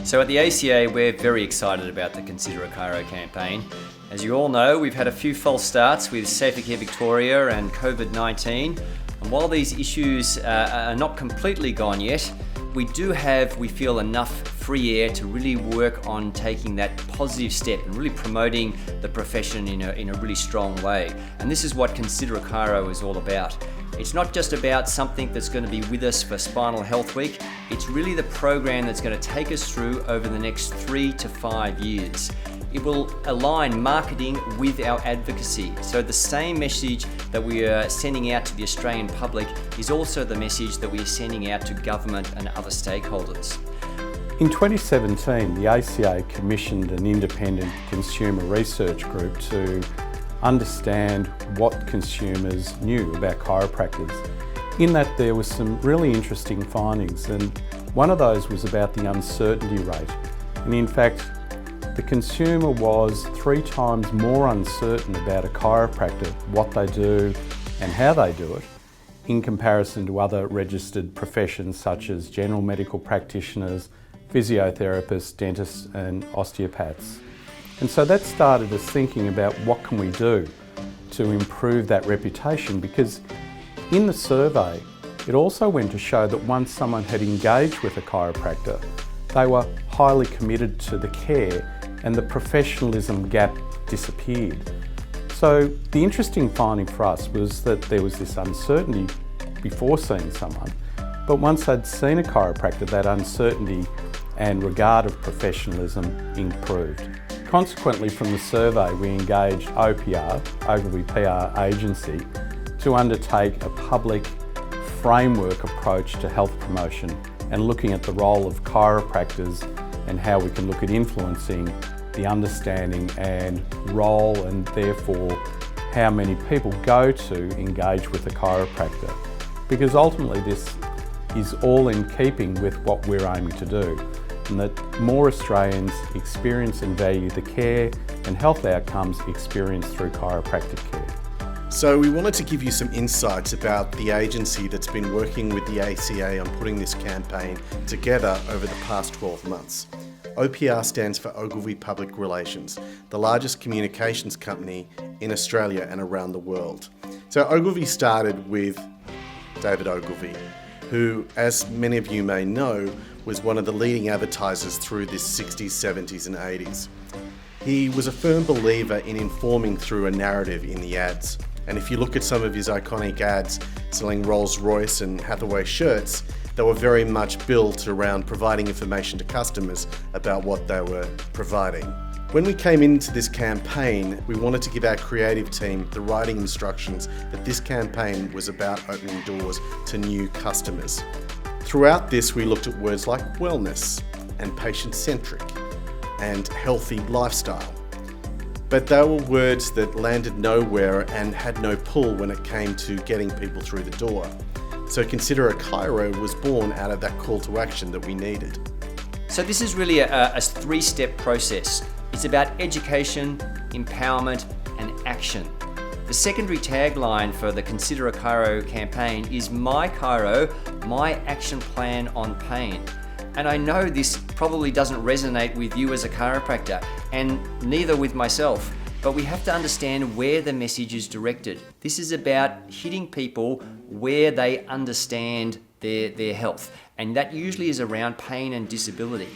So at the ACA, we're very excited about the Consider a Chiro campaign. As you all know, we've had a few false starts with Safer Care Victoria and COVID-19. And while these issues are not completely gone yet, we do have, we feel, enough free air to really work on taking that positive step and really promoting the profession in a really strong way. And this is what Consider a Chiro is all about. It's not just about something that's going to be with us for Spinal Health Week. It's really the program that's going to take us through over the next 3 to 5 years. It will align marketing with our advocacy. So the same message that we are sending out to the Australian public is also the message that we are sending out to government and other stakeholders. In 2017, the ACA commissioned an independent consumer research group to understand what consumers knew about chiropractors. In that, there was some really interesting findings, and one of those was about the uncertainty rate. And in fact, the consumer was 3 times more uncertain about a chiropractor, what they do and how they do it, in comparison to other registered professions such as general medical practitioners, physiotherapists, dentists and osteopaths. And so that started us thinking about what can we do to improve that reputation, because in the survey it also went to show that once someone had engaged with a chiropractor, they were highly committed to the care and the professionalism gap disappeared. So the interesting finding for us was that there was this uncertainty before seeing someone, but once they'd seen a chiropractor, that uncertainty and regard of professionalism improved. Consequently, from the survey, we engaged OPR, Ogilvy PR Agency, to undertake a public framework approach to health promotion and looking at the role of chiropractors and how we can look at influencing the understanding and role, and therefore how many people go to engage with a chiropractor. Because ultimately this is all in keeping with what we're aiming to do, and that more Australians experience and value the care and health outcomes experienced through chiropractic care. So we wanted to give you some insights about the agency that's been working with the ACA on putting this campaign together over the past 12 months. OPR stands for Ogilvy Public Relations, the largest communications company in Australia and around the world. So Ogilvy started with David Ogilvy, who, as many of you may know, was one of the leading advertisers through the 60s, 70s and 80s. He was a firm believer in informing through a narrative in the ads. And if you look at some of his iconic ads selling Rolls-Royce and Hathaway shirts, they were very much built around providing information to customers about what they were providing. When we came into this campaign, we wanted to give our creative team the writing instructions that this campaign was about opening doors to new customers. Throughout this, we looked at words like wellness and patient-centric and healthy lifestyle. But they were words that landed nowhere and had no pull when it came to getting people through the door. So Consider a Chiro was born out of that call to action that we needed. So this is really a 3-step process. It's about education, empowerment and action. The secondary tagline for the Consider a Chiro campaign is My Chiro, My Action Plan on Pain. And I know this probably doesn't resonate with you as a chiropractor, and neither with myself, but we have to understand where the message is directed. This is about hitting people where they understand their health, and that usually is around pain and disability.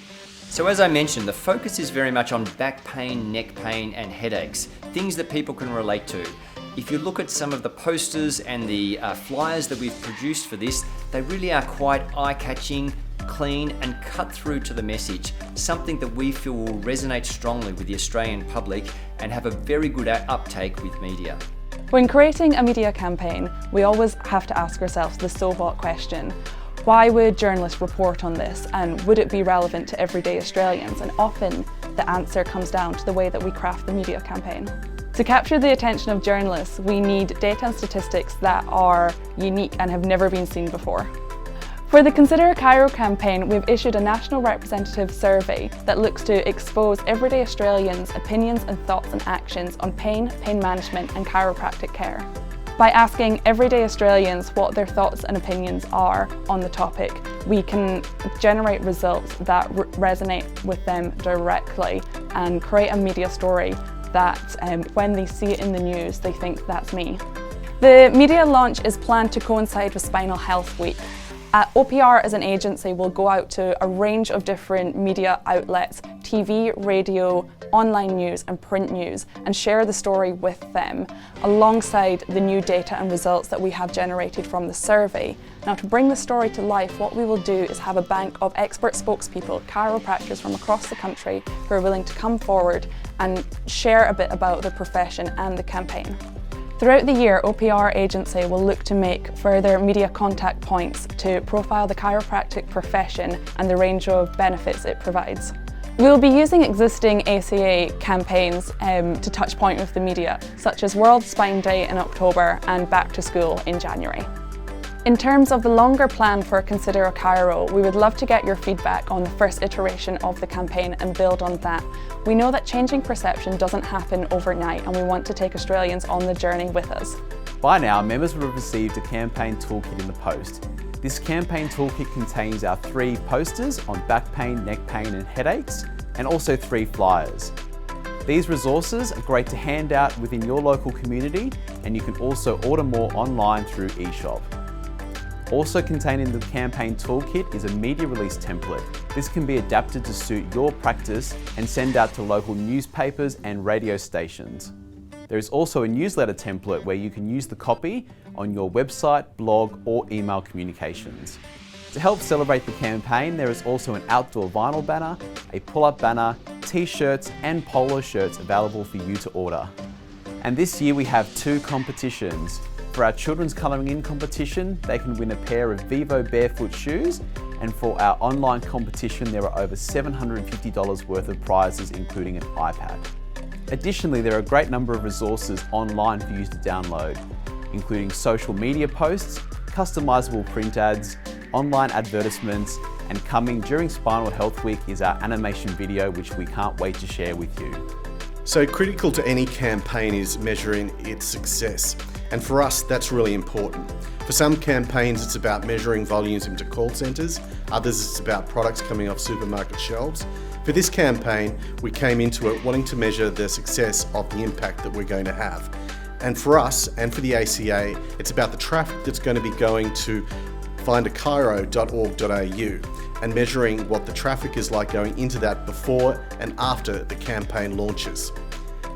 So as I mentioned, the focus is very much on back pain, neck pain and headaches, things that people can relate to. If you look at some of the posters and the flyers that we've produced for this, they really are quite eye-catching, clean and cut through to the message, something that we feel will resonate strongly with the Australian public and have a very good uptake with media. When creating a media campaign, we always have to ask ourselves the so what question. Why would journalists report on this, and would it be relevant to everyday Australians? And often the answer comes down to the way that we craft the media campaign. To capture the attention of journalists, we need data and statistics that are unique and have never been seen before. For the Consider a Chiro campaign, we've issued a national representative survey that looks to expose everyday Australians' opinions and thoughts and actions on pain, pain management and chiropractic care. By asking everyday Australians what their thoughts and opinions are on the topic, we can generate results that resonate with them directly and create a media story that when they see it in the news, they think that's me. The media launch is planned to coincide with Spinal Health Week. OPR as an agency will go out to a range of different media outlets, TV, radio, online news and print news, and share the story with them alongside the new data and results that we have generated from the survey. Now, to bring the story to life, what we will do is have a bank of expert spokespeople, chiropractors from across the country who are willing to come forward and share a bit about the profession and the campaign. Throughout the year, OPR agency will look to make further media contact points to profile the chiropractic profession and the range of benefits it provides. We'll be using existing ACA campaigns to touch point with the media, such as World Spine Day in October and Back to School in January. In terms of the longer plan for Consider a Chiro, we would love to get your feedback on the first iteration of the campaign and build on that. We know that changing perception doesn't happen overnight, and we want to take Australians on the journey with us. By now, members will have received a campaign toolkit in the post. This campaign toolkit contains our 3 posters on back pain, neck pain and headaches, and also 3 flyers. These resources are great to hand out within your local community, and you can also order more online through eShop. Also contained in the campaign toolkit is a media release template. This can be adapted to suit your practice and send out to local newspapers and radio stations. There is also a newsletter template where you can use the copy on your website, blog or email communications. To help celebrate the campaign, there is also an outdoor vinyl banner, a pull-up banner, t-shirts and polo shirts available for you to order. And this year we have 2 competitions. For our children's colouring in competition, they can win a pair of Vivo barefoot shoes, and for our online competition, there are over $750 worth of prizes, including an iPad. Additionally, there are a great number of resources online for you to download, including social media posts, customisable print ads, online advertisements, and coming during Spinal Health Week is our animation video, which we can't wait to share with you. So critical to any campaign is measuring its success. And for us, that's really important. For some campaigns, it's about measuring volumes into call centres. Others, it's about products coming off supermarket shelves. For this campaign, we came into it wanting to measure the success of the impact that we're going to have. And for us, and for the ACA, it's about the traffic that's going to be going to findachiro.org.au and measuring what the traffic is like going into that before and after the campaign launches.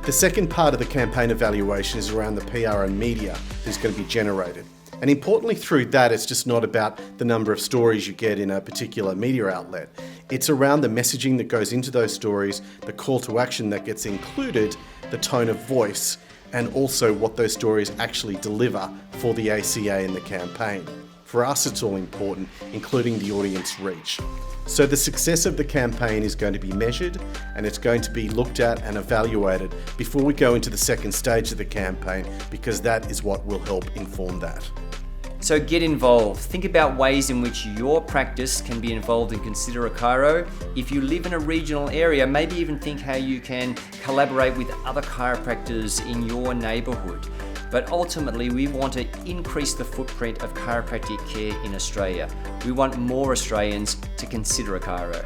The second part of the campaign evaluation is around the PR and media that's going to be generated. And importantly, through that, it's just not about the number of stories you get in a particular media outlet. It's around the messaging that goes into those stories, the call to action that gets included, the tone of voice, and also what those stories actually deliver for the ACA and the campaign. For us, it's all important, including the audience reach. So the success of the campaign is going to be measured, and it's going to be looked at and evaluated before we go into the second stage of the campaign, because that is what will help inform that. So get involved. Think about ways in which your practice can be involved in Consider a Chiro. If you live in a regional area, maybe even think how you can collaborate with other chiropractors in your neighbourhood. But ultimately, we want to increase the footprint of chiropractic care in Australia. We want more Australians to consider a chiro.